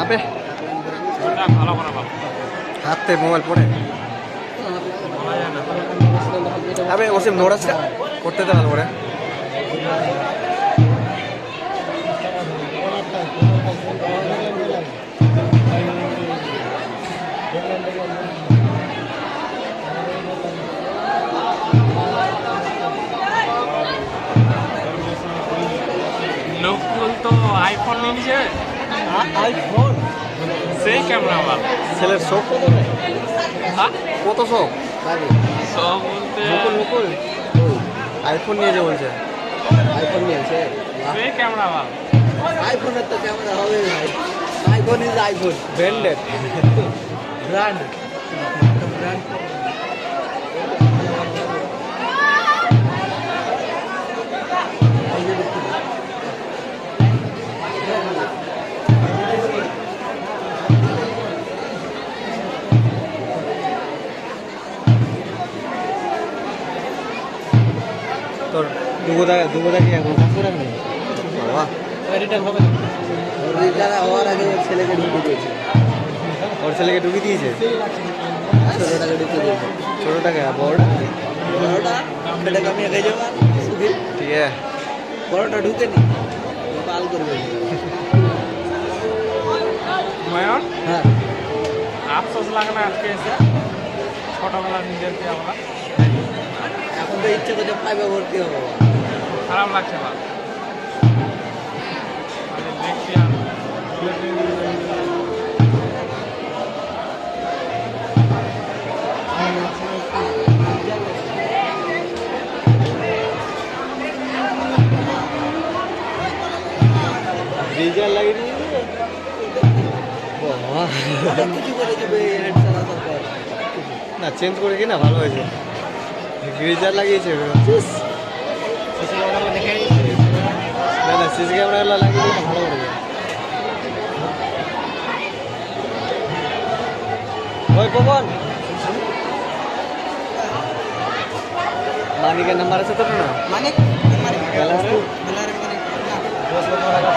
আবে ভালো করা ভালো হাতে মোবাইল পড়ে আবে ওসব নোড়াসটা করতে দে ভালো করে নকুল তো আইফোন নিয়ে নিছে আইফোন সেই ক্যামেরা আবার ছেলের শখ কত কত শখ সব বলতে নকুল আইফোন নিয়েছে বলছে আইফোন নিয়েছে সেই ক্যামেরা আবার আইফোনের তো ক্যামেরা হবে iPhone is iPhone branded brand brand তোর দুগোদা কি এখন কাজ করে নেই বাবা রিটার্ন হবে রিটার্ন হওয়ার আগে ওর ছেলেকে ঢুকে দিয়েছে ওর ছেলেকে ঢুকে দিয়েছে 16 টাকা ঢুকে দিয়েছে ছোটো টাকা বড় বড়টা সেটাকে আমি একাই যাবো শুধু ঠিক আছে বড়টা ঢুকে নি পাল করবে ময়ন হ্যাঁ আফসোস লাগে না আজকে এসে ছোটবেলা নিজেরকে আমরা এখন তো ইচ্ছে করছে পাইবে ভর্তি হবো খারাপ লাগছে না দেখছি আর রিজার লাগিয়ে দিয়েছে বাবা কিছু করে দেবে হেড চালানোর পর না চেঞ্জ করে কি না ভালো হয়েছে গ্রিজার লাগিয়েছে না না সিসি ক্যামেরা লাগিয়ে দিলে ভালো করে ওই পবন মানিকের নাম্বার আছে তো না মানে গ্যালারি মানে 10 লক্ষ টাকা